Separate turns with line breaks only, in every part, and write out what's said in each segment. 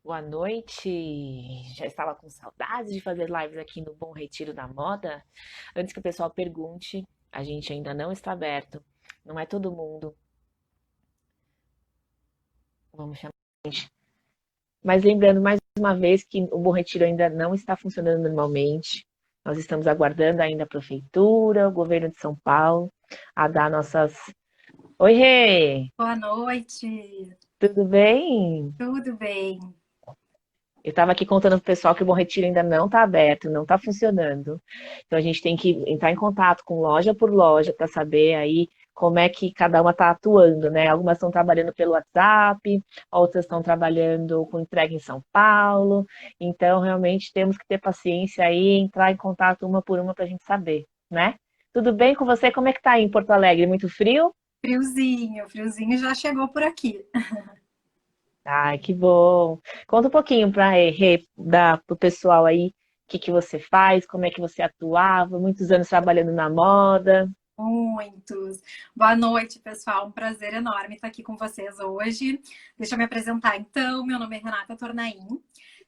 Boa noite. Já estava com saudades de fazer lives aqui no Bom Retiro da Moda. Antes que o pessoal pergunte, a gente ainda não está aberto. Não é todo mundo. Vamos chamar. Mas lembrando mais uma vez que o Bom Retiro ainda não está funcionando normalmente. Nós estamos aguardando ainda a prefeitura, o governo de São Paulo, a dar nossas. Oi, Rê!
Boa noite,
Tudo bem?
tudo bem?
Eu estava aqui contando para o pessoal que o Bom Retiro ainda não está aberto, não está funcionando. Então a gente tem que entrar em contato com loja por loja para saber aí como é que cada uma está atuando, né? Algumas estão trabalhando pelo WhatsApp, outras estão trabalhando com entrega em São Paulo. Então realmente temos que ter paciência aí, entrar em contato uma por uma para a gente saber, né? Tudo bem com você? Como é que tá aí em Porto Alegre? Muito frio?
Friozinho, friozinho já chegou por aqui.
Ai, que bom. Conta um pouquinho para dar pro pessoal aí o que que você faz, como é que você atuava, muitos anos trabalhando na moda.
Muitos. Boa noite, pessoal. Um prazer enorme estar aqui com vocês hoje. Deixa eu me apresentar então. Meu nome é Renata Tornaim.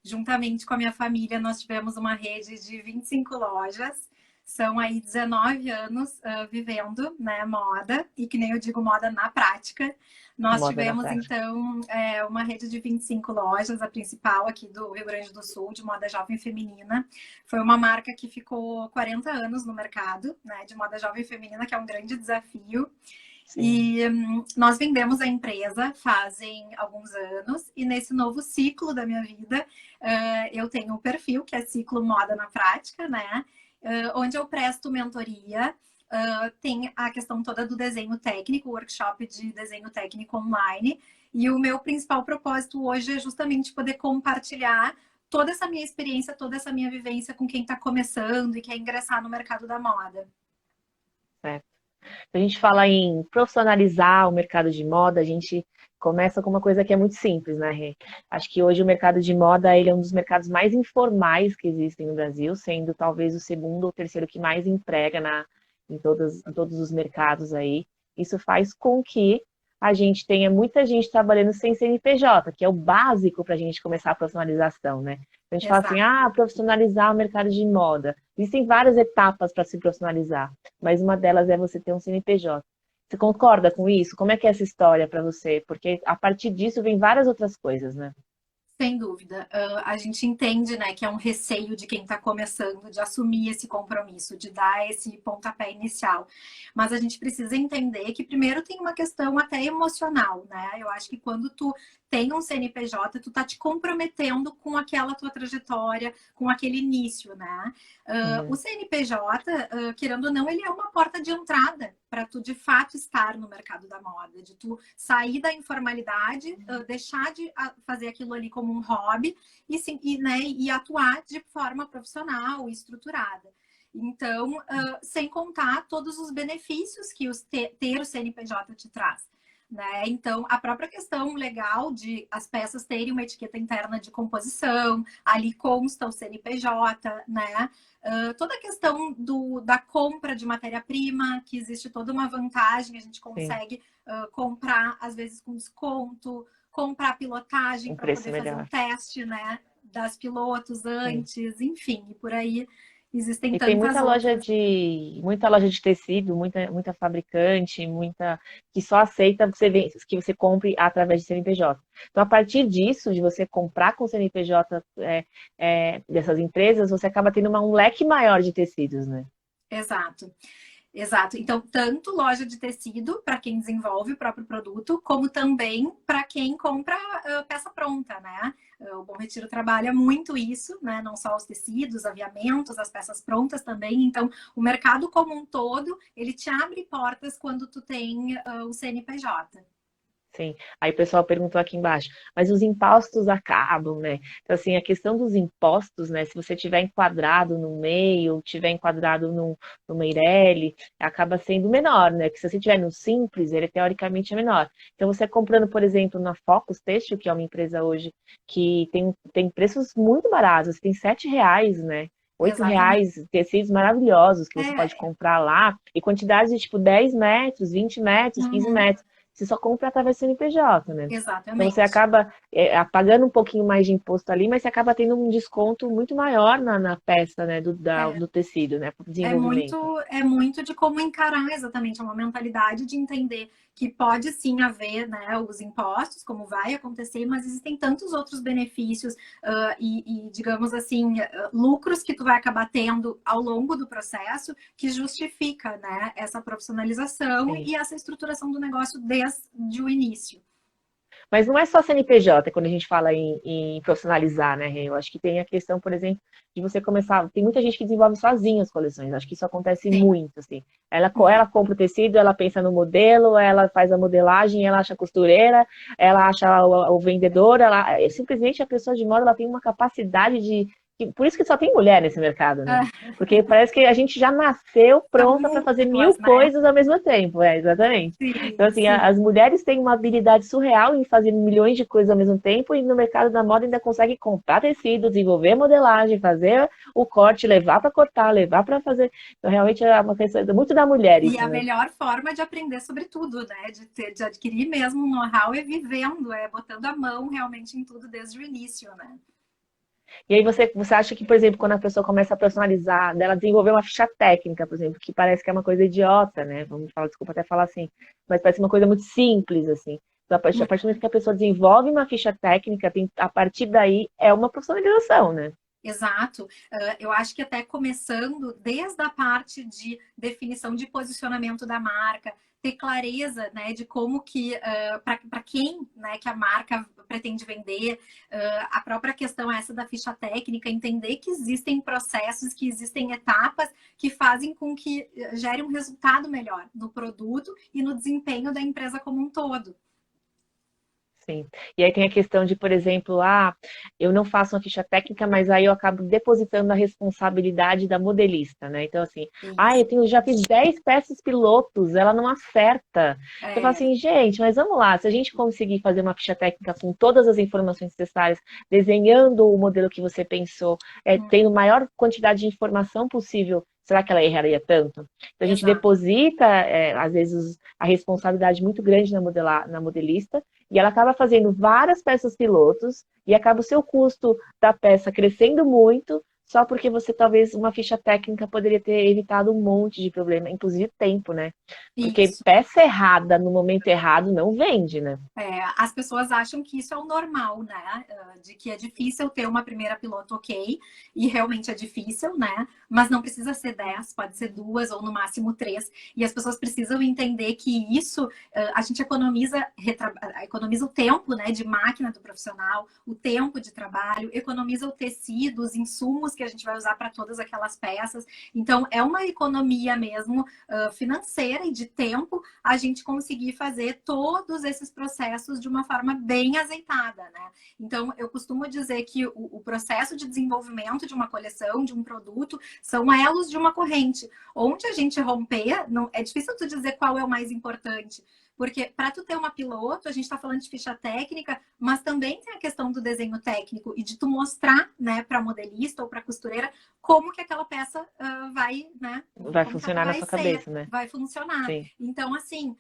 Juntamente com a minha família, nós tivemos uma rede de 25 lojas. São aí 19 anos vivendo, né, moda, e que nem eu digo, moda na prática. Nós
Moda na
tivemos,
prática.
então, uma rede de 25 lojas, a principal aqui do Rio Grande do Sul, de moda jovem feminina. Foi uma marca que ficou 40 anos no mercado, né, de moda jovem feminina, que é um grande desafio.
Sim.
E nós vendemos a empresa fazem alguns anos, e nesse novo ciclo da minha vida, eu tenho um perfil que é Ciclo Moda na Prática, né? Onde eu presto mentoria. Tem a questão toda do desenho técnico, workshop de desenho técnico online. E o meu principal propósito hoje é justamente poder compartilhar toda essa minha experiência, toda essa minha vivência com quem está começando e quer ingressar no mercado da moda.
Certo. A gente fala em profissionalizar o mercado de moda, a gente começa com uma coisa que é muito simples, né, Rê? Acho que hoje o mercado de moda ele é um dos mercados mais informais que existem no Brasil, sendo talvez o segundo ou terceiro que mais emprega em todos os mercados aí. Isso faz com que a gente tenha muita gente trabalhando sem CNPJ, que é o básico para a gente começar a profissionalização, né? A gente fala assim,
Exato.
ah, profissionalizar o mercado de moda. Existem várias etapas para se profissionalizar, mas uma delas é você ter um CNPJ. Você concorda com isso? Como é que é essa história para você? Porque a partir disso vem várias outras coisas, né?
Sem dúvida. A gente entende, né, que é um receio de quem está começando de assumir esse compromisso, de dar esse pontapé inicial. Mas a gente precisa entender que primeiro tem uma questão até emocional, né? Eu acho que quando tu tem um CNPJ, tu tá te comprometendo com aquela tua trajetória, com aquele início, né? O
Hum,
CNPJ, querendo ou não, ele é uma porta de entrada para tu de fato estar no mercado da moda, de tu sair da informalidade, deixar de fazer aquilo ali como um hobby e, sim, né, e atuar de forma profissional e estruturada. Então, sem contar todos os benefícios que ter o CNPJ te traz. Né? Então, a própria questão legal de as peças terem uma etiqueta interna de composição, ali consta o CNPJ, né? Toda a questão da compra de matéria-prima, que existe toda uma vantagem, a gente
sim,
consegue comprar, às vezes, com desconto, comprar pilotagem
um
para
preço
poder fazer um
melhor.
teste, né? Das pilotos
Sim.
antes, enfim, e por aí existem
E tem
tantas outras.
muita loja de tecido, muita fabricante, muita que só aceita que você compre através de CNPJ. Então, a partir disso, de você comprar com CNPJ dessas empresas, você acaba tendo um leque maior de tecidos, né?
Exato. Exato. Então, tanto loja de tecido para quem desenvolve o próprio produto, como também para quem compra peça pronta, né? O Bom Retiro trabalha muito isso, né? Não só os tecidos, aviamentos, as peças prontas também. Então, o mercado como um todo, ele te abre portas quando tu tem o CNPJ.
Sim. Aí o pessoal perguntou aqui embaixo, mas os impostos acabam, né? Então, assim, a questão dos impostos, né? Se você tiver enquadrado no MEI ou tiver enquadrado no Meirelli, acaba sendo menor, né? Porque se você tiver no Simples, ele teoricamente é menor. Então, você comprando, por exemplo, na Focus Têxtil, que é uma empresa hoje que tem preços muito baratos, tem R$ 7, né?
Exatamente.
R$ 8, tecidos maravilhosos que você pode
É,
comprar lá, e quantidades de tipo 10 metros, 20 metros, 15
uhum.
metros. você só compra através do CNPJ, né? Então você
Exatamente.
acaba pagando um pouquinho mais de imposto ali, mas você acaba tendo um desconto muito maior na peça, né, do tecido, né, para o desenvolvimento.
É muito de como encarar exatamente uma mentalidade de entender que pode sim haver, né, os impostos, como vai acontecer, mas existem tantos outros benefícios digamos assim, lucros que tu vai acabar tendo ao longo do processo que justifica, né, essa profissionalização
Sim.
e essa estruturação do negócio desde o início.
Mas não é só CNPJ quando a gente fala em profissionalizar, né, Rê? Eu acho que tem a questão, por exemplo, de você começar. Tem muita gente que desenvolve sozinha as coleções. Acho que isso acontece
Sim.
muito, assim. Ela
Uhum.
compra o tecido, ela pensa no modelo, ela faz a modelagem, ela acha a costureira, ela acha o vendedor, simplesmente a pessoa de moda ela tem uma capacidade de. Por isso que só tem mulher nesse mercado, né? Porque parece que a gente já nasceu
São
pronta para fazer mil
múltiplas, né?
coisas ao mesmo tempo, exatamente. Então,
Sim,
assim,
sim.
as mulheres têm uma habilidade surreal em fazer milhões de coisas ao mesmo tempo e no mercado da moda ainda consegue comprar tecido, desenvolver modelagem, fazer o corte, levar para cortar, levar para fazer. Então, realmente é uma questão muito da mulher
E
isso,
a
né?
melhor forma de aprender sobre tudo, né? De adquirir mesmo um know-how é vivendo, é botando a mão realmente em tudo desde o início, né?
E aí você acha que, por exemplo, quando a pessoa começa a personalizar, dela desenvolver uma ficha técnica, por exemplo, que parece que é uma coisa idiota, né? Vamos falar, desculpa até falar assim, mas parece uma coisa muito simples, assim. Então, a partir do momento que a pessoa desenvolve uma ficha técnica, a partir daí é uma profissionalização, né?
Exato. Eu acho que até começando desde a parte de definição de posicionamento da marca, ter clareza, né, de como que para quem, né, que a marca pretende vender, a própria questão essa da ficha técnica, entender que existem processos, que existem etapas que fazem com que gere um resultado melhor no produto e no desempenho da empresa como um todo.
Sim. E aí tem a questão de, por exemplo, eu não faço uma ficha técnica, mas aí eu acabo depositando a responsabilidade da modelista, né? Então, assim,
Isso.
já fiz 10 peças pilotos, ela não acerta. Eu falo
É,
assim, gente, mas vamos lá, se a gente conseguir fazer uma ficha técnica com todas as informações necessárias, desenhando o modelo que você pensou, tendo a maior quantidade de informação possível, será que ela erraria tanto? Então, a gente
exato.
deposita, às vezes, a responsabilidade muito grande na modelista, e ela acaba fazendo várias peças pilotos e acaba o seu custo da peça crescendo muito, só porque você talvez uma ficha técnica poderia ter evitado um monte de problema, inclusive tempo, né? Porque
Isso.
peça errada no momento errado não vende, né?
As pessoas acham que isso é o normal, né? De que é difícil ter uma primeira piloto ok, e realmente é difícil, né? Mas não precisa ser 10, pode ser duas ou no máximo três. E as pessoas precisam entender que isso a gente economiza o tempo, né, de máquina do profissional, o tempo de trabalho, economiza o tecido, os insumos que a gente vai usar para todas aquelas peças. Então, é uma economia mesmo financeira e de tempo a gente conseguir fazer todos esses processos de uma forma bem azeitada, né? Então, eu costumo dizer que o processo de desenvolvimento de uma coleção, de um produto, são elos de uma corrente. Onde a gente romper, não, é difícil tu dizer qual é o mais importante. Porque para tu ter uma piloto, a gente está falando de ficha técnica, mas também tem a questão do desenho técnico e de tu mostrar, né, para modelista ou para costureira como que aquela peça vai, né,
Vai
como que ela
funcionar na
vai
sua
ser,
cabeça, né?
vai funcionar.
Sim.
Então, assim,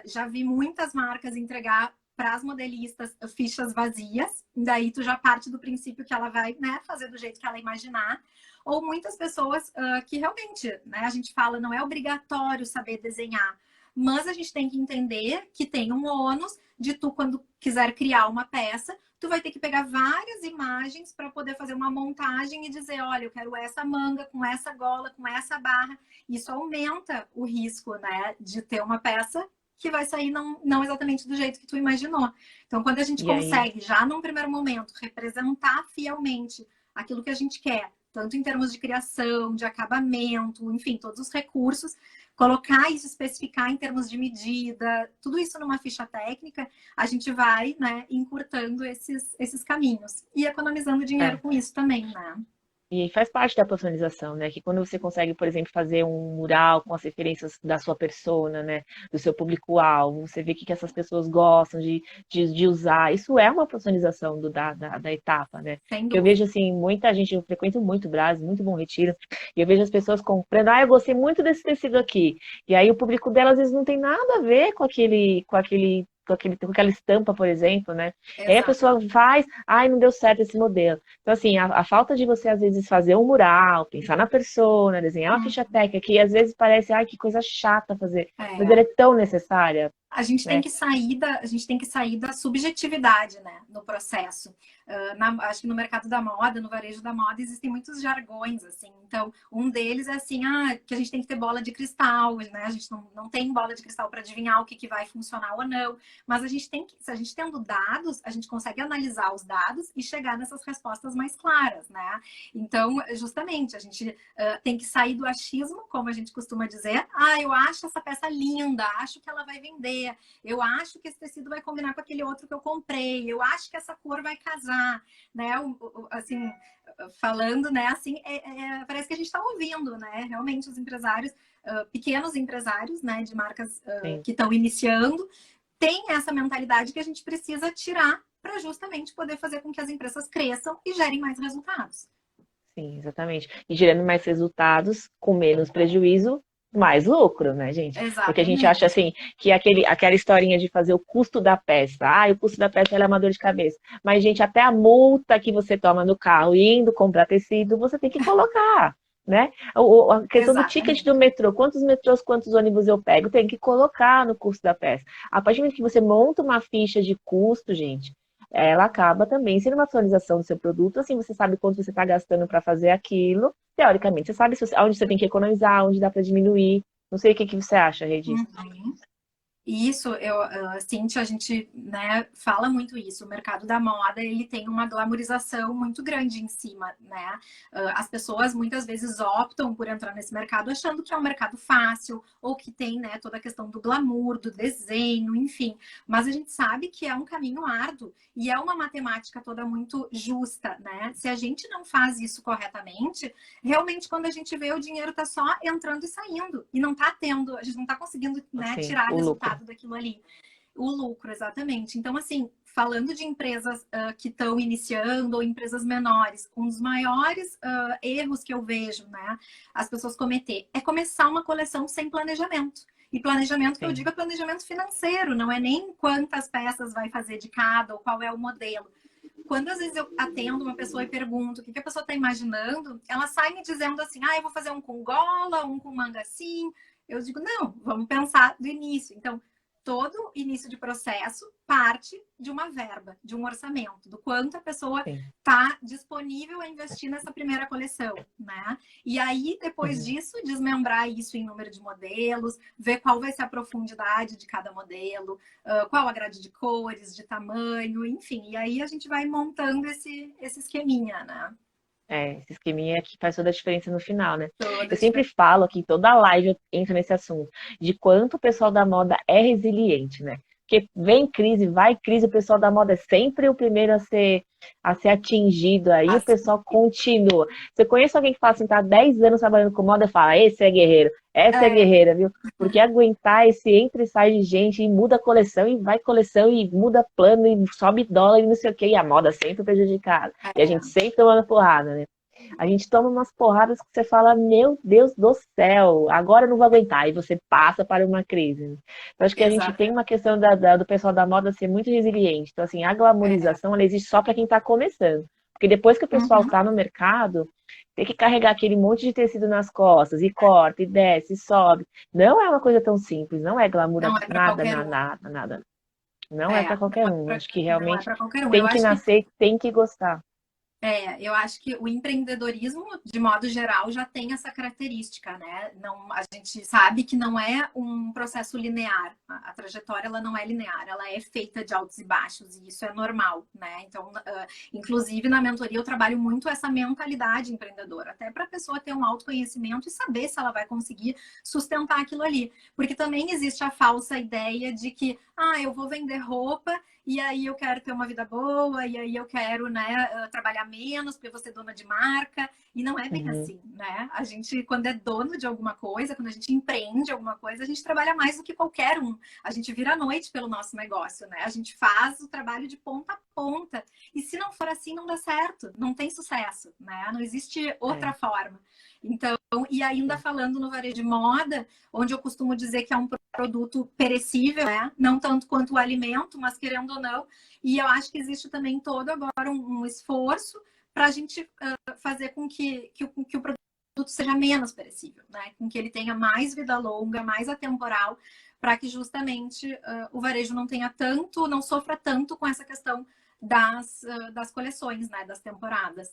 já vi muitas marcas entregar para as modelistas fichas vazias, daí tu já parte do princípio que ela vai, né, fazer do jeito que ela imaginar, ou muitas pessoas que realmente, né, a gente fala, não é obrigatório saber desenhar, mas a gente tem que entender que tem um ônus de tu, quando quiser criar uma peça, tu vai ter que pegar várias imagens para poder fazer uma montagem e dizer, olha, eu quero essa manga, com essa gola, com essa barra. Isso aumenta o risco, né, de ter uma peça que vai sair não exatamente do jeito que tu imaginou. Então, quando a gente
E aí,
consegue, já num primeiro momento, representar fielmente aquilo que a gente quer, tanto em termos de criação, de acabamento, enfim, todos os recursos, colocar isso, especificar em termos de medida, tudo isso numa ficha técnica, a gente vai, né, encurtando esses caminhos e economizando dinheiro
é.
com isso também, né?
E faz parte da personalização, né? Que quando você consegue, por exemplo, fazer um mural com as referências da sua persona, né? Do seu público-alvo, você vê o que, que essas pessoas gostam de usar. Isso é uma personalização da etapa, né?
Sem
Que eu vejo,
dúvida.
assim, muita gente, eu frequento muito o Brás, muito Bom Retiro, e eu vejo as pessoas comprando, ah, eu gostei muito desse tecido aqui. E aí o público dela, às vezes, não tem nada a ver com aquela estampa, por exemplo, né? E aí a
Exato.
pessoa faz, ai, não deu certo esse modelo. Então, assim, a falta de você, às vezes, fazer um mural, pensar na persona, desenhar uma ficha
Hum,
técnica, que às vezes parece, ai, que coisa chata fazer, mas ela
é.
é tão necessária, né?
A gente tem que sair da subjetividade, né, no processo. Acho que no mercado da moda, no varejo da moda, existem muitos jargões, assim. Então, um deles é assim, que a gente tem que ter bola de cristal, né? A gente não tem bola de cristal para adivinhar o que vai funcionar ou não. Mas a gente tem que, se a gente tendo dados, a gente consegue analisar os dados e chegar nessas respostas mais claras, né? Então, justamente, a gente tem que sair do achismo, como a gente costuma dizer. Ah, eu acho essa peça linda, acho que ela vai vender. Eu acho que esse tecido vai combinar com aquele outro que eu comprei. Eu acho que essa cor vai casar, né? Assim, falando, né? Assim, parece que a gente está ouvindo, né? Realmente os empresários, pequenos empresários, né? De marcas
Sim,
que estão iniciando, têm essa mentalidade que a gente precisa tirar para justamente poder fazer com que as empresas cresçam e gerem mais resultados.
sim, exatamente. E gerando mais resultados, com menos prejuízo, mais lucro, né, gente? Porque a gente acha
Exatamente.
assim que aquela historinha de fazer o custo da peça, o custo da peça ela é uma dor de cabeça. Mas, gente, até a multa que você toma no carro indo comprar tecido, você tem que colocar, né? A questão do ticket do
Exatamente.
metrô, quantos metrôs, quantos ônibus eu pego, tem que colocar no custo da peça. A partir do momento que você monta uma ficha de custo, gente, ela acaba também sendo uma atualização do seu produto, assim você sabe quanto você está gastando para fazer aquilo, teoricamente, você sabe onde você tem que economizar, onde dá para diminuir. Não sei o que você acha, Regis.
Uhum. Isso, Cíntia, a gente, né, fala muito isso. O mercado da moda, ele tem uma glamorização muito grande em cima, né? As pessoas muitas vezes optam por entrar nesse mercado achando que é um mercado fácil ou que tem, né, toda a questão do glamour, do desenho, enfim. Mas a gente sabe que é um caminho árduo e é uma matemática toda muito justa, né? Se a gente não faz isso corretamente, realmente quando a gente vê o dinheiro tá só entrando e saindo e não tá tendo, a gente não tá conseguindo, né,
Assim,
tirar
o lucro.
resultado daquilo ali. O lucro, exatamente. Então, assim, falando de empresas que estão iniciando ou empresas menores, um dos maiores erros que eu vejo, né, as pessoas cometer é começar uma coleção sem planejamento. E planejamento que eu
Sim,
digo é planejamento financeiro, não é nem quantas peças vai fazer de cada ou qual é o modelo. Quando às vezes eu atendo uma pessoa e pergunto o que a pessoa está imaginando, ela sai me dizendo assim, eu vou fazer um com gola, um com manga assim. Eu digo, não, vamos pensar do início. Então, todo início de processo parte de uma verba, de um orçamento, do quanto a pessoa
sim.
está disponível a investir nessa primeira coleção, né? E aí, depois
Uhum.
disso, desmembrar isso em número de modelos, ver qual vai ser a profundidade de cada modelo, qual a grade de cores, de tamanho, enfim. E aí a gente vai montando esse esqueminha, né?
Esse esqueminha é que faz toda a diferença no final, né?
Toda
Eu
a
sempre
diferença.
falo aqui, toda live eu entro nesse assunto, de quanto o pessoal da moda é resiliente, né? Porque vem crise, vai crise, o pessoal da moda é sempre o primeiro a ser atingido, aí o
Assim,
pessoal continua. Você conhece alguém que fala assim, tá há 10 anos trabalhando com moda e fala, esse é guerreiro, essa é
é,
guerreira, viu? Porque aguentar esse entra e sai de gente, e muda a coleção, e vai coleção, e muda plano, e sobe dólar, e não sei o quê, e a moda sempre prejudicada. E a gente
é,
sempre tomando porrada, né? A gente toma umas porradas que você fala, meu Deus do céu, agora eu não vou aguentar. E você passa para uma crise, né? Então, acho que a gente tem
exatamente.
uma questão do pessoal da moda ser muito resiliente. Então, assim, a glamorização, ela existe só para quem está começando. Porque depois que o pessoal
Uhum.
está no mercado, tem que carregar aquele monte de tecido nas costas, e corta, e desce, e sobe. Não é uma coisa tão simples, não é glamour,
Não é para
nada,
qualquer
nada,
um.
nada, nada. Não é para qualquer um. Acho que
Não é
realmente
para qualquer um. Eu
tem que
acho que
nascer, tem que gostar.
eu acho que o empreendedorismo, de modo geral, já tem essa característica, né? Não, a gente sabe que não é um processo linear. A trajetória ela não é linear, ela é feita de altos e baixos, e isso é normal, né? Então, inclusive na mentoria eu trabalho muito essa mentalidade empreendedora, até para a pessoa ter um autoconhecimento e saber se ela vai conseguir sustentar aquilo ali. Porque também existe a falsa ideia de que, eu vou vender roupa e aí eu quero ter uma vida boa, e aí eu quero, né, trabalhar menos, porque eu vou ser dona de marca. E não é bem
Uhum.
assim, né? A gente, quando é dono de alguma coisa, quando a gente empreende alguma coisa, a gente trabalha mais do que qualquer um. A gente vira a noite pelo nosso negócio, né? A gente faz o trabalho de ponta a ponta. E se não for assim, não dá certo, não tem sucesso, né? Não existe outra
É,
forma. Então, e ainda
sim.
falando no varejo de moda, onde eu costumo dizer que é um produto perecível, né? Não tanto quanto o alimento, mas querendo ou não. E eu acho que existe também todo agora um esforço para a gente fazer com que o produto seja menos perecível, né? Com que ele tenha mais vida longa, mais atemporal, para que justamente o varejo não tenha tanto, não sofra tanto com essa questão das coleções, né? Das temporadas.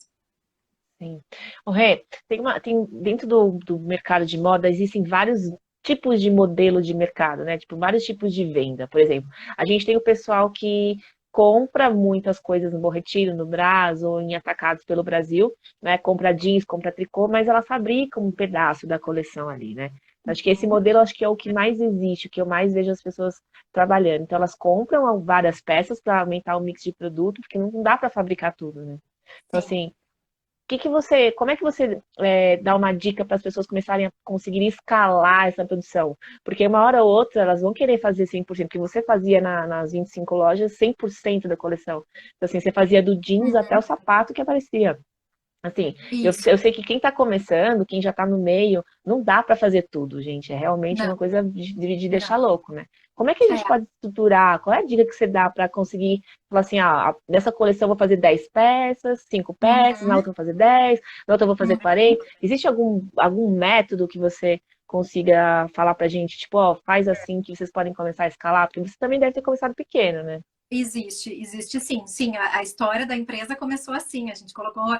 Sim. O Rê, tem dentro do mercado de moda existem vários tipos de modelo de mercado, né? Tipo, vários tipos de venda. Por exemplo, a gente tem o pessoal que compra muitas coisas no Bom Retiro, no Brás ou em atacados pelo Brasil, né? Compra jeans, compra tricô, mas ela fabrica um pedaço da coleção ali, né? Acho que esse
Uhum.
modelo acho que é o que mais existe, o que eu mais vejo as pessoas trabalhando. Então elas compram várias peças para aumentar o mix de produto, porque não dá para fabricar tudo, né? Então,
Sim.
assim, como é que você dá uma dica para as pessoas começarem a conseguir escalar essa produção? Porque uma hora ou outra elas vão querer fazer 100%, porque você fazia nas 25 lojas 100% da coleção. Então, assim, você fazia do jeans até o
Uhum.
sapato que aparecia. Assim,
Isso.
eu sei que quem está começando, quem já está no meio, não dá para fazer tudo, gente. É realmente uma
Não,
coisa de deixar
não.
louco, né? Como é que a gente
É.
pode estruturar? Qual é a dica que você dá para conseguir falar assim, nessa coleção eu vou fazer 10 peças, 5 peças, na
Uhum.
outra eu vou fazer 10, na outra eu vou fazer
Uhum.
40. Existe algum método que você consiga falar pra gente, tipo, ó, faz assim que vocês podem começar a escalar? Porque você também deve ter começado pequeno, né?
Existe sim. Sim, a história da empresa começou assim. A gente colocou,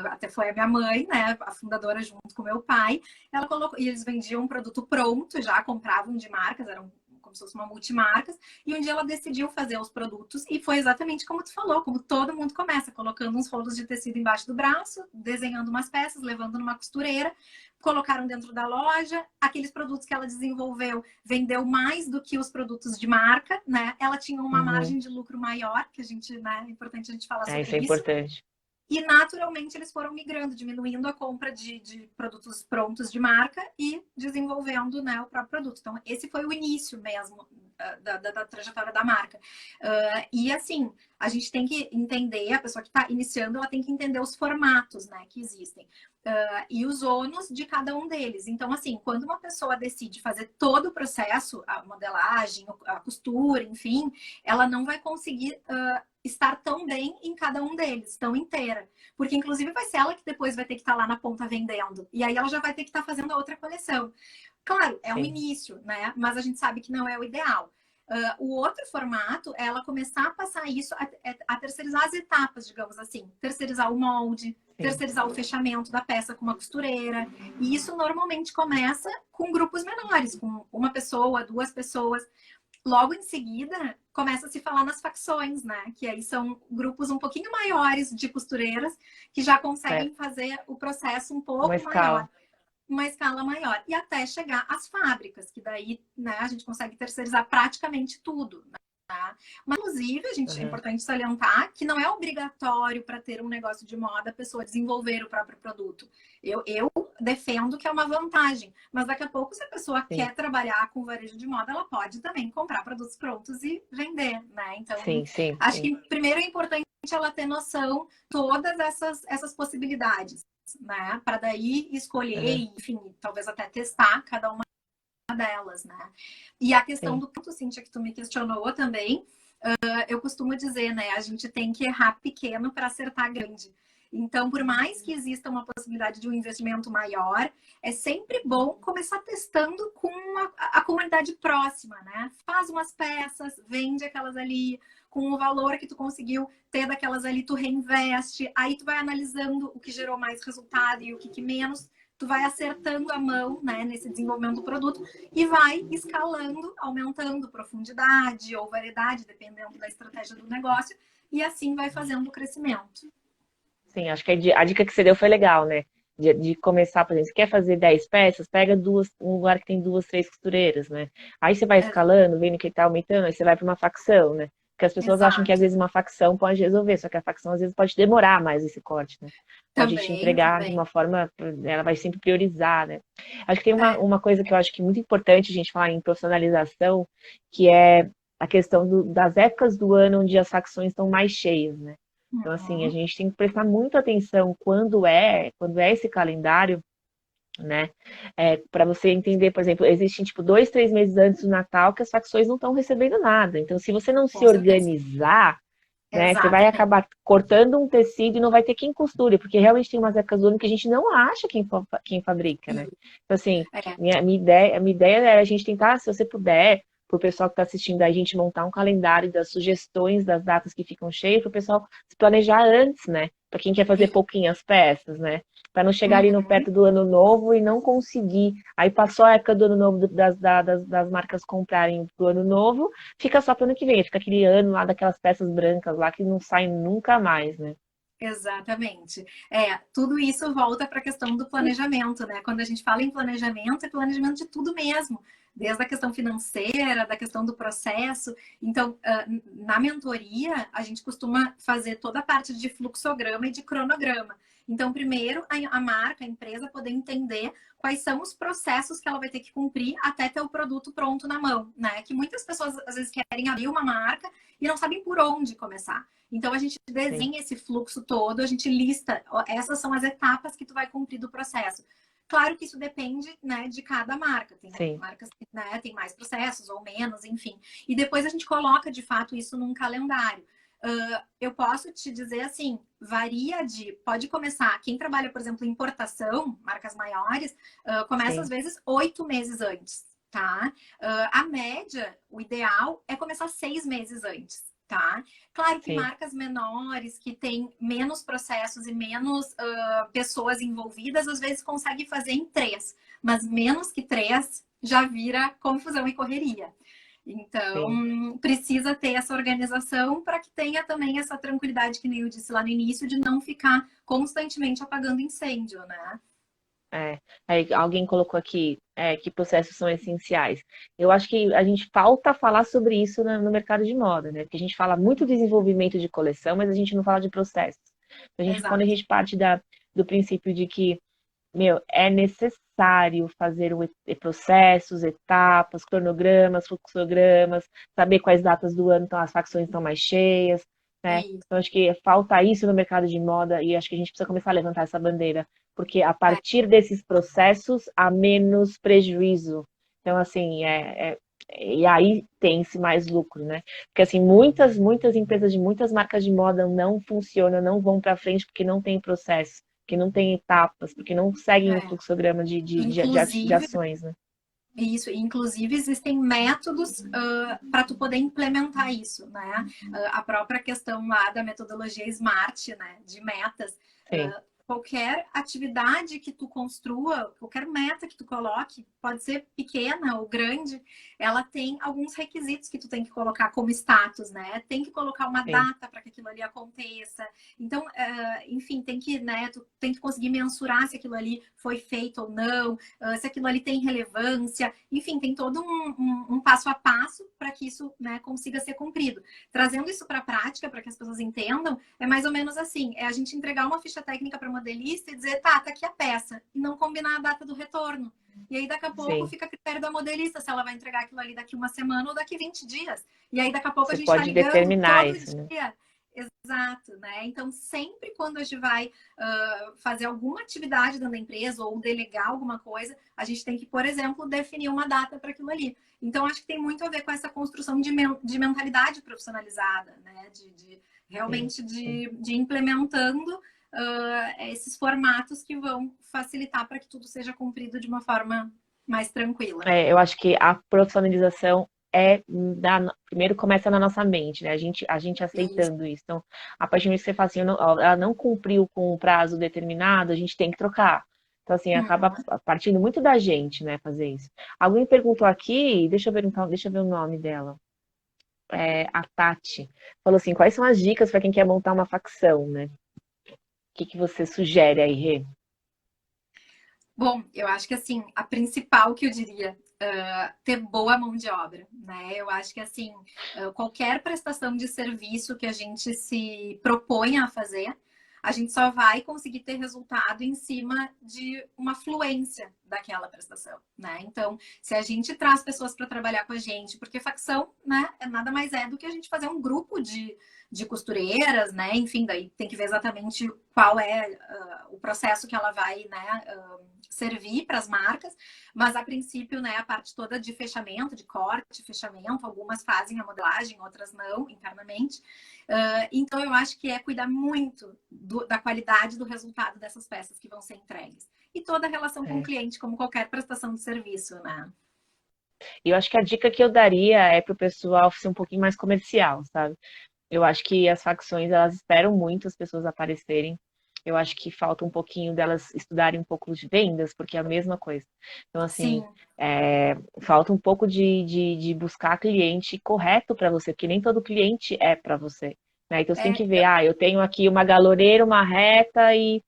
até foi a minha mãe, né, a fundadora junto com meu pai. Ela colocou, e eles vendiam um produto pronto, já compravam de marcas, eram como se fosse uma multimarcas. E um dia ela decidiu fazer os produtos e foi exatamente como tu falou, como todo mundo começa, colocando uns rolos de tecido embaixo do braço, desenhando umas peças, levando numa costureira, colocaram dentro da loja. Aqueles produtos que ela desenvolveu vendeu mais do que os produtos de marca, né? Ela tinha uma
Uhum.
margem de lucro maior, que a gente, né, é importante a gente falar
É,
sobre
isso é
isso.
importante.
E naturalmente eles foram migrando, diminuindo a compra de produtos prontos de marca e desenvolvendo, né, o próprio produto. Então, esse foi o início mesmo da trajetória da marca. E assim, a gente tem que entender, a pessoa que está iniciando, ela tem que entender os formatos, né, que existem. E os ônus de cada um deles. Então, assim, quando uma pessoa decide fazer todo o processo, a modelagem, a costura, enfim, ela não vai conseguir estar tão bem em cada um deles, tão inteira. Porque, inclusive, vai ser ela que depois vai ter que estar lá na ponta vendendo. E aí ela já vai ter que estar fazendo a outra coleção. Claro, é um
Sim.
início, né? Mas a gente sabe que não é o ideal. O outro formato é ela começar a passar isso, a terceirizar as etapas, digamos assim. Terceirizar o molde,
Sim.
terceirizar o fechamento da peça com uma costureira. E isso normalmente começa com grupos menores, com uma pessoa, duas pessoas. Logo em seguida, começa a se falar nas facções, né? Que aí são grupos um pouquinho maiores de costureiras que já conseguem
Certo.
fazer o processo um
Uma
pouco maior,
escala.
uma escala maior, e até chegar às fábricas, que daí, né, a gente consegue terceirizar praticamente tudo, né? Mas, inclusive, é
Uhum.
importante salientar que não é obrigatório para ter um negócio de moda a pessoa desenvolver o próprio produto. Eu defendo que é uma vantagem, mas daqui a pouco, se a pessoa
Sim.
quer trabalhar com varejo de moda, ela pode também comprar produtos prontos e vender, né? Então,
Sim, sim,
acho
sim.
que primeiro é importante ela ter noção todas essas possibilidades, né? Para daí escolher,
Uhum.
enfim, talvez até testar cada uma delas, né? E a questão
Sim.
do ponto, Cíntia, que tu me questionou também, eu costumo dizer, né? A gente tem que errar pequeno para acertar grande. Então, por mais que exista uma possibilidade de um investimento maior, é sempre bom começar testando com a comunidade próxima, né? Faz umas peças, vende aquelas ali, com o valor que tu conseguiu ter daquelas ali, tu reinveste, aí tu vai analisando o que gerou mais resultado e o que menos, tu vai acertando a mão, né, nesse desenvolvimento do produto e vai escalando, aumentando profundidade ou variedade, dependendo da estratégia do negócio, e assim vai fazendo o crescimento.
Sim, acho que a dica que você deu foi legal, né? De começar, por exemplo, você quer fazer 10 peças, pega um lugar que tem duas, três costureiras, né? Aí você vai
É,
escalando, vendo que tá aumentando, aí você vai para uma facção, né? Porque as pessoas acham que às
Exato.
vezes uma facção pode resolver, só que a facção às vezes pode demorar mais esse corte, né? Pode te
Também,
entregar de
também.
uma forma, ela vai sempre priorizar, né? Acho que tem
É.
uma coisa que eu acho que é muito importante a gente falar em profissionalização, que é a questão das épocas do ano onde as facções estão mais cheias, né? Então, assim, a
Uhum.
gente tem que prestar muita atenção quando é esse calendário, né? Para você entender, por exemplo, existem tipo 2, 3 meses antes do Natal que as facções não estão recebendo nada. Então, se você não se
Com certeza.
organizar, né, você vai
Exatamente.
acabar cortando um tecido e não vai ter quem costure, porque realmente tem umas épocas do ano que a gente não acha quem fabrica, né? Então, assim,
É.
minha ideia é a gente tentar, se você puder, para o pessoal que está assistindo a gente montar um calendário das sugestões das datas que ficam cheias, para o pessoal se planejar antes, né? Para quem quer fazer
E-
pouquinhas peças, né? Para não chegar ali no
Uhum.
perto do ano novo e não conseguir. Aí passou a época do ano novo das marcas comprarem do ano novo, fica só para o ano que vem, fica aquele ano lá daquelas peças brancas lá que não saem nunca mais, né?
Exatamente. Tudo isso volta para a questão do planejamento, né? Quando a gente fala em planejamento, é planejamento de tudo mesmo, desde a questão financeira, da questão do processo. Então, na mentoria, a gente costuma fazer toda a parte de fluxograma e de cronograma. Então, primeiro, a marca, a empresa, poder entender quais são os processos que ela vai ter que cumprir até ter o produto pronto na mão, né? Que muitas pessoas, às vezes, querem abrir uma marca e não sabem por onde começar. Então a gente
Sim,
desenha esse fluxo todo, a gente lista, ó, essas são as etapas que tu vai cumprir do processo. Claro que isso depende, né, de cada marca. Tem
sim,
marcas que, né, tem mais processos ou menos, enfim. E depois a gente coloca de fato isso num calendário. Eu posso te dizer assim, pode começar, quem trabalha, por exemplo, em importação, marcas maiores, começa às
sim,
vezes 8 meses antes, tá? A média, o ideal é começar 6 meses antes, tá? Claro que
sim.
marcas menores, que têm menos processos e menos pessoas envolvidas, às vezes consegue fazer em 3, mas menos que 3 já vira confusão e correria.
Sim.
Então, precisa ter essa organização para que tenha também essa tranquilidade, que nem eu disse lá no início, de não ficar constantemente apagando incêndio, né?
Aí alguém colocou aqui que processos são essenciais. Eu acho que a gente falta falar sobre isso no mercado de moda, né? Porque a gente fala muito de desenvolvimento de coleção, mas a gente não fala de processos. Quando a
Exato.
gente parte do princípio de que, meu, é necessário fazer processos, etapas, cronogramas, fluxogramas, saber quais datas do ano então, as facções estão mais cheias, né?
E,
Então, acho que falta isso no mercado de moda e acho que a gente precisa começar a levantar essa bandeira, porque a
é,
partir desses processos há menos prejuízo. Então, assim, e aí tem-se mais lucro, né? Porque, assim, muitas empresas de muitas marcas de moda não funcionam, não vão para frente porque não tem processo, porque não tem etapas, porque não seguem o
é.
fluxograma de
Inclusive,
ações, né?
isso, inclusive existem métodos para tu poder implementar isso, né? A própria questão lá da metodologia SMART, né? De metas.
Sim,
Qualquer atividade que tu construa, qualquer meta que tu coloque, pode ser pequena ou grande, ela tem alguns requisitos que tu tem que colocar como status, né? Tem que colocar uma
sim,
data para que aquilo ali aconteça. Então, enfim, né, tu tem que conseguir mensurar se aquilo ali foi feito ou não, se aquilo ali tem relevância, enfim, tem todo um passo a passo para que isso, né, consiga ser cumprido. Trazendo isso para a prática, para que as pessoas entendam, é mais ou menos assim: é a gente entregar uma ficha técnica para o modelista e dizer, tá aqui a peça, e não combinar a data do retorno. E aí, daqui a pouco,
sim.
fica a critério da modelista se ela vai entregar aquilo ali daqui uma semana ou daqui 20 dias. E aí, daqui a pouco, a
Você
gente está
pode
ligando
determinar
todo
isso, né?
dia. Exato, né? Então, sempre quando a gente vai fazer alguma atividade dentro da empresa ou delegar alguma coisa, a gente tem que, por exemplo, definir uma data para aquilo ali. Então, acho que tem muito a ver com essa construção de mentalidade profissionalizada, né?
Sim,
Realmente
sim.
de implementando esses formatos que vão facilitar para que tudo seja cumprido de uma forma mais tranquila.
Eu acho que a profissionalização primeiro começa na nossa mente, né? A gente
Isso.
aceitando isso. Então, a partir do momento que você fala assim, ela não cumpriu com um prazo determinado, a gente tem que trocar. Então, assim, acaba
Uhum.
partindo muito da gente, né, fazer isso. Alguém perguntou aqui, deixa eu ver o nome dela. A Tati. Falou assim, quais são as dicas para quem quer montar uma facção, né? Que você sugere aí, Rê?
Bom, eu acho que assim, a principal que eu diria ter boa mão de obra, né? Eu acho que assim, qualquer prestação de serviço que a gente se propõe a fazer, a gente só vai conseguir ter resultado em cima de uma fluência daquela prestação, né? Então, se a gente traz pessoas para trabalhar com a gente, porque facção, né, nada mais é do que a gente fazer um grupo de costureiras, né? Enfim, daí tem que ver exatamente qual é o processo que ela vai, né, servir para as marcas, mas a princípio, né, a parte toda de fechamento, de corte, fechamento, algumas fazem a modelagem, outras não, internamente. Então, eu acho que é cuidar muito da qualidade do resultado dessas peças que vão ser entregues. E toda a relação com o cliente, como qualquer prestação de serviço, né?
E eu acho que a dica que eu daria é para o pessoal ser um pouquinho mais comercial, sabe? Eu acho que as facções, elas esperam muito as pessoas aparecerem. Eu acho que falta um pouquinho delas estudarem um pouco de vendas, porque é a mesma coisa. Então, assim,
Sim.
falta um pouco de buscar cliente correto para você, porque nem todo cliente é para você. Né? Então, você tem
É,
que ver, eu tenho aqui uma galoneira, uma reta e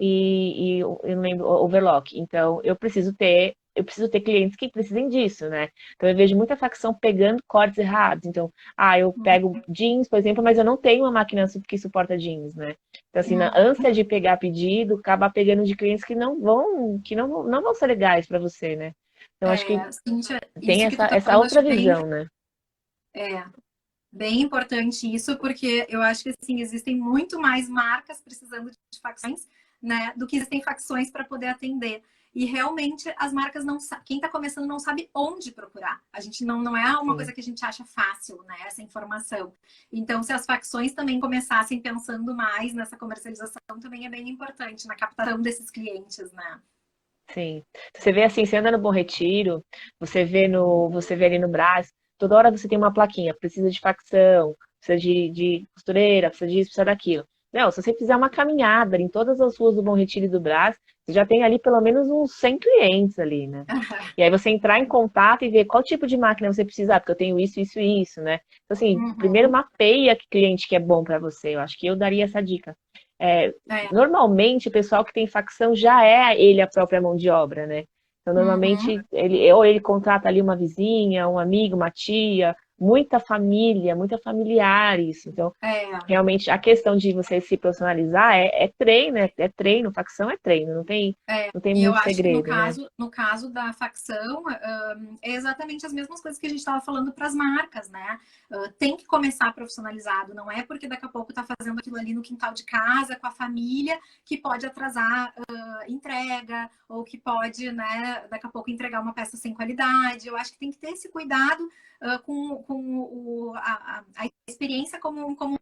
eu não lembro, overlock. Então, eu preciso ter clientes que precisem disso, né? Então, eu vejo muita facção pegando cortes errados. Então, eu pego jeans, por exemplo, mas eu não tenho uma máquina que suporta jeans, né? Então, assim, na ânsia de pegar pedido, acaba pegando de clientes que não vão ser legais para você, né? Então, acho que
Cíntia,
tem
isso que tu tá
essa
falando,
outra
acho bem,
visão, né?
é, bem importante isso, porque eu acho que assim, existem muito mais marcas precisando de facções, né, do que existem facções para poder atender. E realmente as marcas não sabem, quem está começando não sabe onde procurar. A gente não é uma
Sim.
coisa que a gente acha fácil, né, essa informação. Então, se as facções também começassem pensando mais nessa comercialização, também é bem importante na captação desses clientes, né?
Sim. Você vê assim, você anda no Bom Retiro, você vê ali no Brás, toda hora você tem uma plaquinha, precisa de facção, precisa de costureira, precisa disso, precisa daquilo. Não, se você fizer uma caminhada em todas as ruas do Bom Retiro e do Brás, você já tem ali pelo menos uns 100 clientes ali, né? E aí você entrar em contato e ver qual tipo de máquina você precisa, porque eu tenho isso, isso e isso, né? Então, assim, primeiro
Uhum.
mapeia que cliente que é bom para você. Eu acho que eu daria essa dica. É,
É.
Normalmente, o pessoal que tem facção já é ele a própria mão de obra, né? Então,
Uhum.
normalmente, ou ele contrata ali uma vizinha, um amigo, uma tia, muita família, muita familiares. Então,
É.
realmente, a questão de você se profissionalizar é treino, é treino, facção é treino, não tem, não tem
E eu
muito
acho que
segredo, né?
no caso da facção, é exatamente as mesmas coisas que a gente estava falando para as marcas, né? Tem que começar profissionalizado, não é porque daqui a pouco está fazendo aquilo ali no quintal de casa, com a família, que pode atrasar entrega, ou que pode, né, daqui a pouco entregar uma peça sem qualidade. Eu acho que tem que ter esse cuidado com a experiência como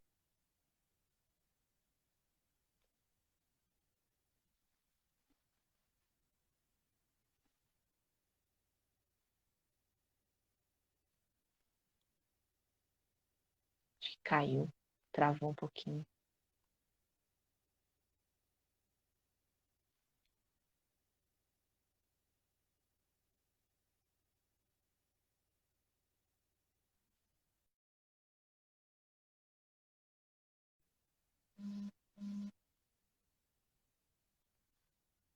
Acho que caiu, travou um pouquinho.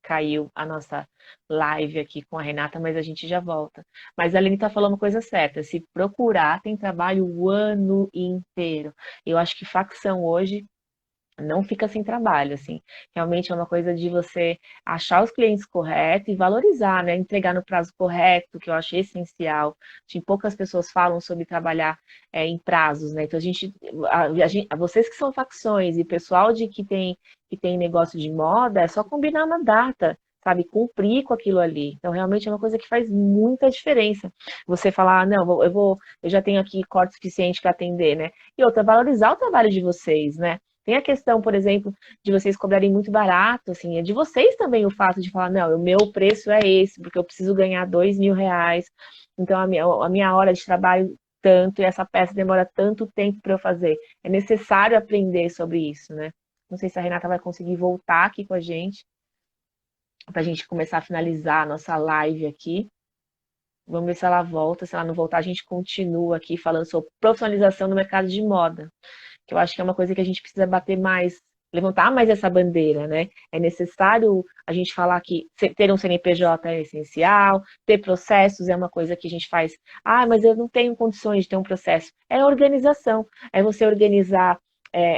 Caiu a nossa live aqui com a Renata, mas a gente já volta. Mas a Aline está falando uma coisa certa. Se procurar, tem trabalho o ano inteiro. Eu acho que facção hoje não fica sem trabalho, assim. Realmente é uma coisa de você achar os clientes corretos e valorizar, né? Entregar no prazo correto, que eu acho essencial. Acho que poucas pessoas falam sobre trabalhar em prazos, né? Então vocês que são facções e pessoal que tem negócio de moda, é só combinar uma data. Sabe, cumprir com aquilo ali. Então, realmente é uma coisa que faz muita diferença. Você falar, não, eu já tenho aqui corte suficiente para atender, né? E outra, valorizar o trabalho de vocês, né? Tem a questão, por exemplo, de vocês cobrarem muito barato, assim, é de vocês também o fato de falar, não, o meu preço é esse, porque eu preciso ganhar R$ 2.000, então a minha hora de trabalho tanto, e essa peça demora tanto tempo para eu fazer. É necessário aprender sobre isso, né? Não sei se a Renata vai conseguir voltar aqui com a gente, para a gente começar a finalizar a nossa live aqui. Vamos ver se ela volta. Se ela não voltar, a gente continua aqui falando sobre profissionalização no mercado de moda, que eu acho que é uma coisa que a gente precisa bater mais levantar mais essa bandeira, né? É necessário a gente falar que ter um CNPJ é essencial, ter processos é uma coisa que a gente faz. Ah, mas eu não tenho condições de ter um processo. É organização, é você organizar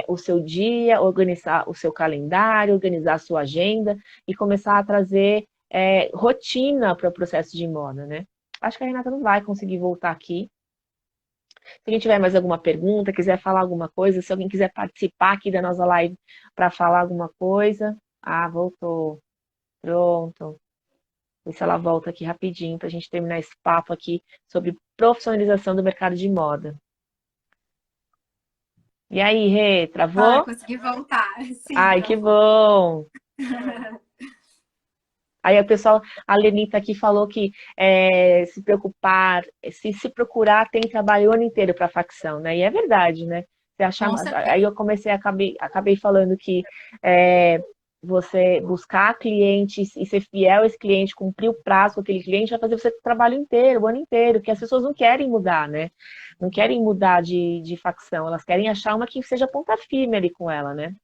o seu dia, organizar o seu calendário, organizar a sua agenda e começar a trazer rotina para o processo de moda, né? Acho que a Renata não vai conseguir voltar aqui. Se alguém tiver mais alguma pergunta, quiser falar alguma coisa, se alguém quiser participar aqui da nossa live para falar alguma coisa. Ah, voltou. Pronto. Vê se ela volta aqui rapidinho para a gente terminar esse papo aqui sobre profissionalização do mercado de moda. E aí, Rê,
Ah,
travou?
consegui voltar. Sim,
Ai, que
travou.
bom! Aí o pessoal, a Lenita aqui falou que se preocupar, se procurar, tem trabalho o ano inteiro para facção, né? E é verdade, né? Você achar,
Com
aí
certeza.
eu acabei falando que é, você buscar clientes e ser fiel a esse cliente, cumprir o prazo com aquele cliente, vai fazer você trabalho inteiro, o ano inteiro, que as pessoas não querem mudar, né? Não querem mudar de facção, elas querem achar uma que seja ponta firme ali com ela, né?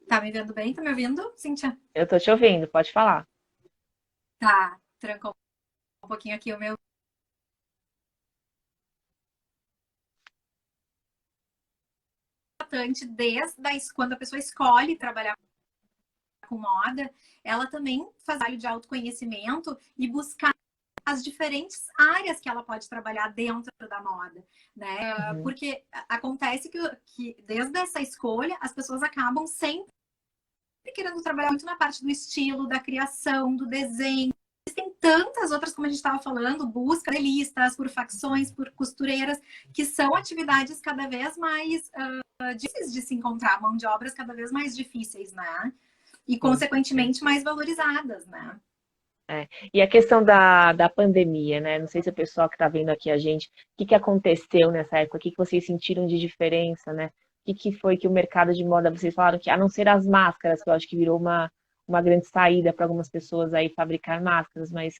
Tá me vendo bem? Tá me ouvindo, Cíntia?
Eu tô te ouvindo, pode falar.
Tá, trancou um pouquinho aqui o meu. Importante quando a pessoa escolhe trabalhar com moda, ela também faz trabalho de autoconhecimento e buscar as diferentes áreas que ela pode trabalhar dentro da moda, né?
Uhum.
Porque acontece que desde essa escolha as pessoas acabam sempre querendo trabalhar muito na parte do estilo, da criação, do desenho. Existem tantas outras, como a gente estava falando, busca de listas, por facções, por costureiras, que são atividades cada vez mais difíceis de se encontrar, mão de obras cada vez mais difíceis, né? E,
Sim, sim.
consequentemente, mais valorizadas, né?
É. E a questão da pandemia, né? Não sei se o pessoal que está vendo aqui a gente, o que aconteceu nessa época, o que vocês sentiram de diferença, né? O que foi que o mercado de moda, vocês falaram que, a não ser as máscaras, que eu acho que virou uma grande saída para algumas pessoas aí fabricar máscaras, mas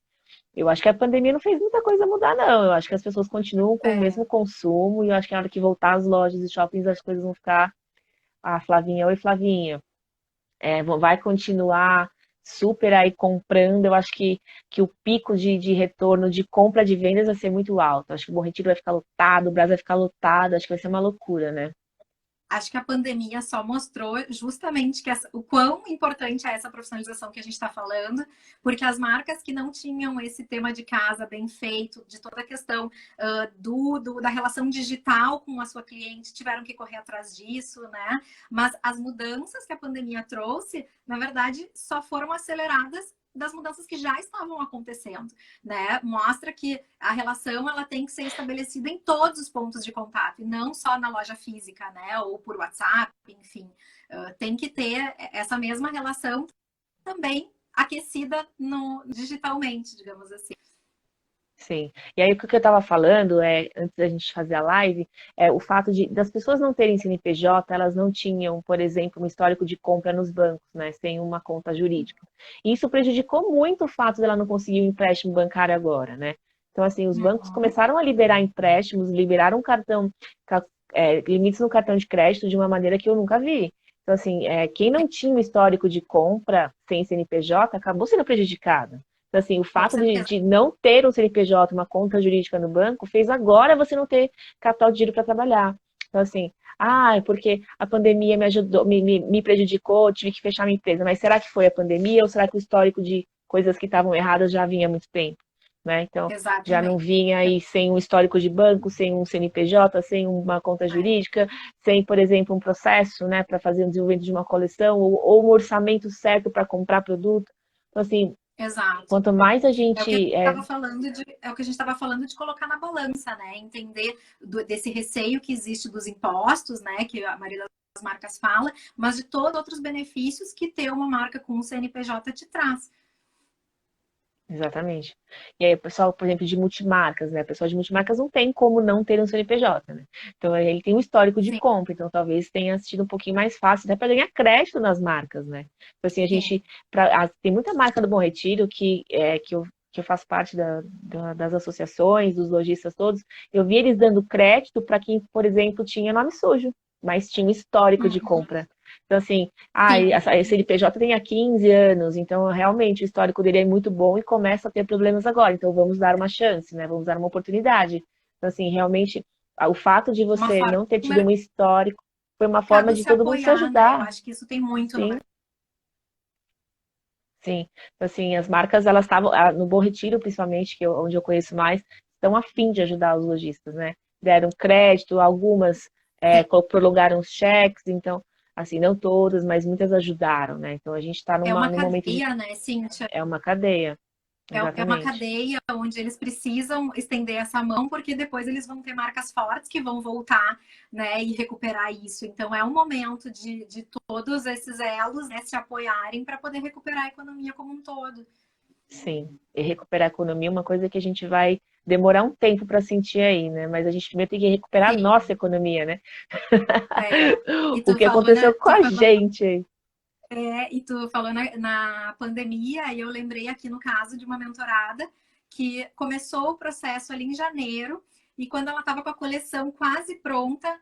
eu acho que a pandemia não fez muita coisa mudar, não. Eu acho que as pessoas continuam com o
É,
mesmo consumo e eu acho que na hora que voltar às lojas e shoppings as coisas vão ficar. Ah, Flavinha, oi Flavinha. Vai continuar super aí comprando. Eu acho que o pico de retorno de compra de vendas vai ser muito alto. Acho que o Bom Retiro vai ficar lotado, o Brasil vai ficar lotado. Acho que vai ser uma loucura, né?
acho que a pandemia só mostrou justamente o quão importante é essa profissionalização que a gente está falando, porque as marcas que não tinham esse tema de casa bem feito, de toda a questão da relação digital com a sua cliente, tiveram que correr atrás disso, né? Mas as mudanças que a pandemia trouxe, na verdade, só foram aceleradas das mudanças que já estavam acontecendo, né? Mostra que a relação ela tem que ser estabelecida em todos os pontos de contato e não só na loja física, né? Ou por WhatsApp, enfim. Tem que ter essa mesma relação também aquecida digitalmente, digamos assim.
Sim. E aí, o que eu estava falando, antes da gente fazer a live, o fato das pessoas não terem CNPJ, elas não tinham, por exemplo, um histórico de compra nos bancos, né, sem uma conta jurídica. E isso prejudicou muito o fato dela não conseguir um empréstimo bancário agora, né? Então, assim, os bancos
Uhum.
começaram a liberar empréstimos, liberaram limites no cartão de crédito de uma maneira que eu nunca vi. Então, assim, quem não tinha um histórico de compra sem CNPJ acabou sendo prejudicado. Então, assim, o
Com
fato
certeza.
de não ter um CNPJ, uma conta jurídica no banco, fez agora você não ter capital de giro para trabalhar. Então, assim, porque a pandemia me ajudou, me prejudicou, tive que fechar minha empresa. Mas será que foi a pandemia ou será que o histórico de coisas que estavam erradas já vinha há muito tempo? Né? Então, já não
Exatamente.
vinha aí sem um histórico de banco, sem um CNPJ, sem uma conta
É,
jurídica, sem, por exemplo, um processo, né, para fazer o desenvolvimento de uma coleção ou um orçamento certo para comprar produto. Então, assim,
exato.
quanto mais a
É o que a gente
gente.
estava falando é o que a gente estava falando de colocar na balança, né? Entender desse receio que existe dos impostos, né? Que a maioria das marcas fala, mas de todos os outros benefícios que ter uma marca com um CNPJ te traz.
Exatamente. E aí, o pessoal, por exemplo, de multimarcas, né? O pessoal de multimarcas não tem como não ter um CNPJ, né? Então, ele tem um histórico de
Sim,
compra, então talvez tenha sido um pouquinho mais fácil, até para ganhar crédito nas marcas, né? Então, assim, a
sim.
gente. Tem muita marca do Bom Retiro que eu que eu faço parte das associações, dos lojistas todos, eu vi eles dando crédito para quem, por exemplo, tinha nome sujo, mas tinha um histórico de
Uhum.
compra. Então, assim,
Sim,
esse CNPJ tem há 15 anos, então realmente o histórico dele é muito bom e começa a ter problemas agora. Então, vamos dar uma chance, né? Vamos dar uma oportunidade. Então, assim, realmente, o fato de
uma
você
forma
não ter
do
tido um histórico foi uma forma
mercado
de
se
todo mundo se
apoiar, né? Eu
ajudar.
acho que isso tem muito no
Sim,
mercado.
sim. Então, assim, as marcas, elas estavam, no Bom Retiro, principalmente, onde eu conheço mais, estão a fim de ajudar os lojistas, né? Deram crédito, algumas prolongaram os cheques, então, assim, não todas, mas muitas ajudaram, né? Então, a gente está
É uma
num momento de...
cadeia, né, Cíntia?
É uma cadeia,
É uma
exatamente.
cadeia onde eles precisam estender essa mão, porque depois eles vão ter marcas fortes que vão voltar, né, e recuperar isso. Então, é um momento de todos esses elos, né, se apoiarem para poder recuperar a economia como um todo.
Sim, e recuperar a economia é uma coisa que a gente vai demorar um tempo para sentir aí, né? Mas a gente primeiro tem que recuperar a
Sim,
nossa economia, né?
é. E
O
tu
que
falou,
aconteceu
né,
com a gente aí.
e tu falou na pandemia, e eu lembrei aqui no caso de uma mentorada que começou o processo ali em janeiro, e quando ela estava com a coleção quase pronta,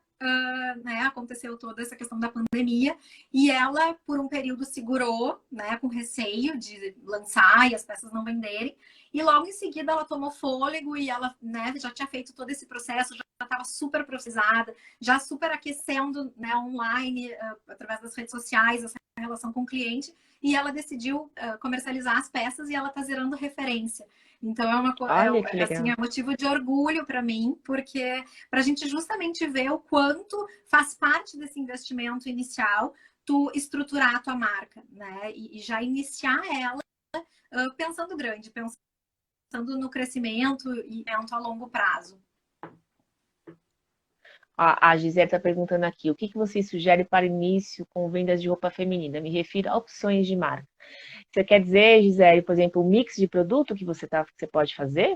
né, aconteceu toda essa questão da pandemia, e ela, por um período, segurou, né, com receio de lançar e as peças não venderem, e logo em seguida ela tomou fôlego e ela, né, já tinha feito todo esse processo, já estava super processada, já super aquecendo, né, online, através das redes sociais, relação com o cliente, e ela decidiu comercializar as peças e ela está zerando referência. Então
Olha que
assim,
legal.
é motivo de orgulho para mim, porque para a gente justamente ver o quanto faz parte desse investimento inicial tu estruturar a tua marca, né? E já iniciar ela pensando grande, pensando no crescimento e a longo prazo.
A Gisele está perguntando aqui, o que você sugere para início com vendas de roupa feminina? Me refiro a opções de marca. Você quer dizer, Gisele, por exemplo, o mix de produto que que você pode fazer?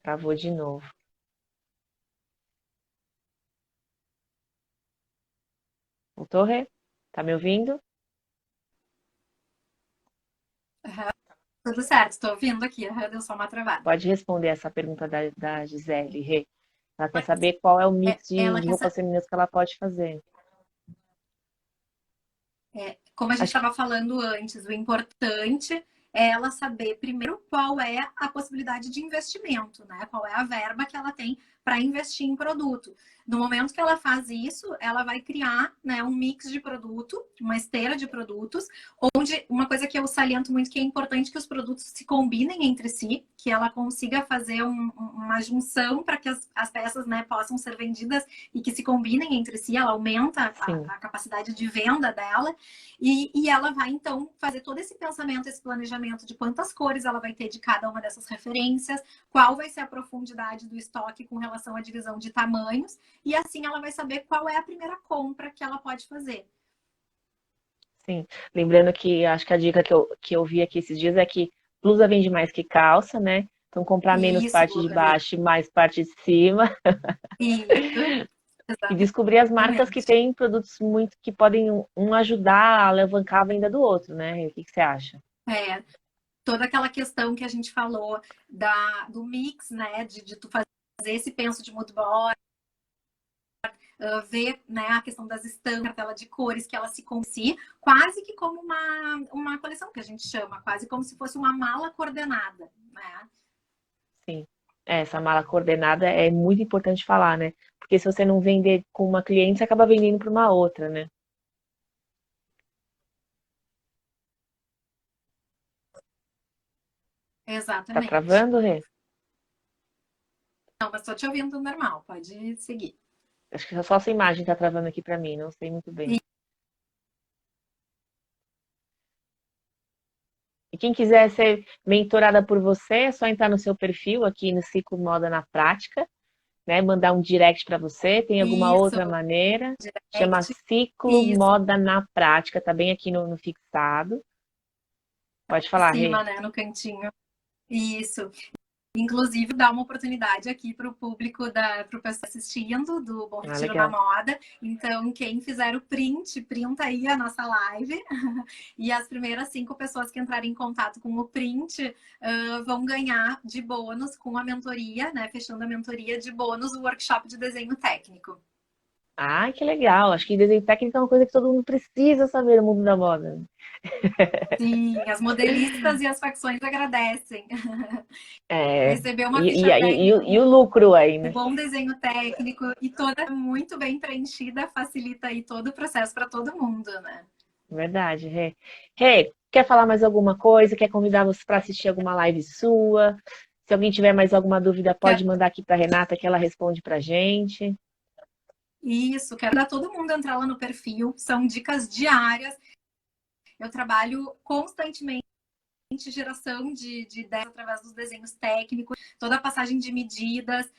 Travou de novo. Voltou, Rê? Tá me ouvindo?
Tudo certo, estou ouvindo aqui, deu só uma travada.
Pode responder essa pergunta da Gisele, Rê. Ela quer saber qual é o mix
Ela
de
quer
roupas femininas que ela pode fazer.
como a gente
Acho que
estava falando antes, o importante é ela saber primeiro qual é a possibilidade de investimento, né? Qual é a verba que ela tem para investir em produto. No momento que ela faz isso, ela vai criar, né, um mix de produto, uma esteira de produtos, onde uma coisa que eu saliento muito que é importante que os produtos se combinem entre si, que ela consiga fazer uma junção para que as peças, né, possam ser vendidas e que se combinem entre si, ela aumenta
sim.
a capacidade de venda dela. E ela vai, então, fazer todo esse pensamento, esse planejamento de quantas cores ela vai ter de cada uma dessas referências, qual vai ser a profundidade do estoque com relação à divisão de tamanhos, e assim ela vai saber qual é a primeira compra que ela pode fazer.
Sim, lembrando que acho que a dica que eu vi aqui esses dias é que blusa vende mais que calça, né? Então comprar menos
Isso,
parte de baixo e mais parte de cima
isso,
e descobrir as marcas que
exatamente.
têm produtos muito que podem ajudar a alavancar a venda do outro, né? O que você acha?
É, toda aquela questão que a gente falou do mix, né, de tu fazer esse penso de mood board, ver, né, a questão das estampas, tela de cores, que ela se si, quase que como uma coleção que a gente chama, quase como se fosse uma mala coordenada, né?
Sim. Essa mala coordenada é muito importante falar, né? Porque se você não vender com uma cliente, você acaba vendendo para uma outra, né? Tá
Exatamente.
travando, Rê?
Não, mas estou te ouvindo normal, pode seguir.
Acho que só essa imagem tá travando aqui para mim, não sei muito bem.
E,
E quem quiser ser mentorada por você, é só entrar no seu perfil aqui no Ciclo Moda na Prática, né? Mandar um direct para você. Tem alguma
isso,
outra maneira? Chama
direct,
Ciclo
isso,
Moda na Prática, tá bem aqui no fixado. Pode falar, Rê.
acima, né, no cantinho. Isso. Inclusive, dar uma oportunidade aqui para o público, para o pessoal assistindo do Bom Retiro da
legal.
Moda. Então, quem fizer o print, printa aí a nossa live. E as primeiras 5 pessoas que entrarem em contato com o print vão ganhar de bônus com a mentoria, né? Fechando a mentoria de bônus, o workshop de desenho técnico.
Ai, que legal. Acho que desenho técnico é uma coisa que todo mundo precisa saber no mundo da moda.
Sim, as modelistas e as facções agradecem.
É,
Receber uma ficha técnica,
e o lucro aí,
um
né?
bom desenho técnico e toda muito bem preenchida facilita aí todo o processo para todo mundo, né?
Verdade, Rê. Rê, quer falar mais alguma coisa? Quer convidar você para assistir alguma live sua? Se alguém tiver mais alguma dúvida, pode mandar aqui para Renata que ela responde para gente.
Isso, quero dar todo mundo entrar lá no perfil, são dicas diárias. Eu trabalho constantemente geração de ideias através dos desenhos técnicos, toda a passagem de medidas,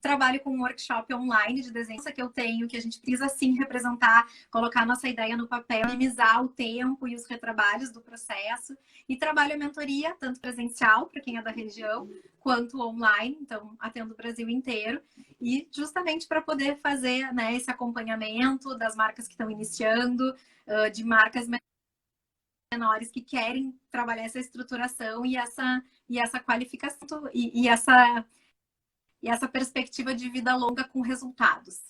trabalho com um workshop online de desenho que eu tenho, que a gente precisa sim representar, colocar nossa ideia no papel, minimizar o tempo e os retrabalhos do processo. E trabalho a mentoria, tanto presencial, para quem é da região, quanto online, então atendo o Brasil inteiro. E justamente para poder fazer, né, esse acompanhamento das marcas que estão iniciando, de marcas menores que querem trabalhar essa estruturação e essa qualificação e essa perspectiva de vida longa com resultados.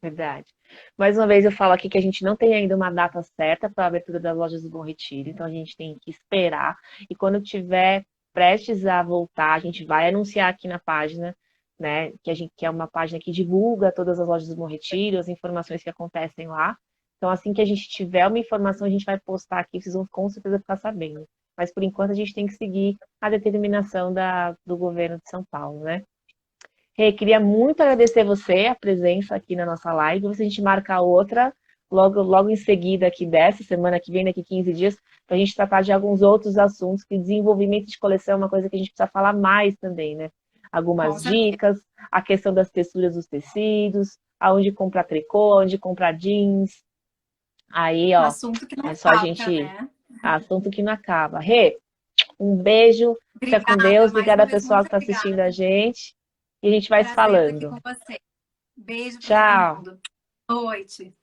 Verdade. Mais uma vez eu falo aqui que a gente não tem ainda uma data certa para a abertura das lojas do Bom Retiro, então a gente tem que esperar. E quando tiver prestes a voltar, a gente vai anunciar aqui na página, né? Que é uma página que divulga todas as lojas do Bom Retiro, as informações que acontecem lá. Então, assim que a gente tiver uma informação, a gente vai postar aqui, vocês vão com certeza ficar sabendo. Mas por enquanto a gente tem que seguir a determinação do governo de São Paulo, né? Rê, queria muito agradecer você, a presença aqui na nossa live. Vamos ver se a gente marca outra, logo em seguida aqui dessa, semana que vem, daqui 15 dias, para a gente tratar de alguns outros assuntos, que desenvolvimento de coleção é uma coisa que a gente precisa falar mais também, né?
Com
Algumas
certeza.
dicas, a questão das texturas dos tecidos, aonde comprar tricô, aonde comprar jeans. Aí,
Um
ó,
assunto que não
é só a
acaba,
gente...
né?
Assunto que não acaba. Rê, um beijo, fica com
Obrigada,
Deus,
mais
obrigada
uma
ao
vez,
pessoal que
muito
está assistindo
obrigada.
a gente. E a gente vai se
Prazer estar aqui
falando.
com você. Beijo para todo
Tchau.
mundo. Boa noite.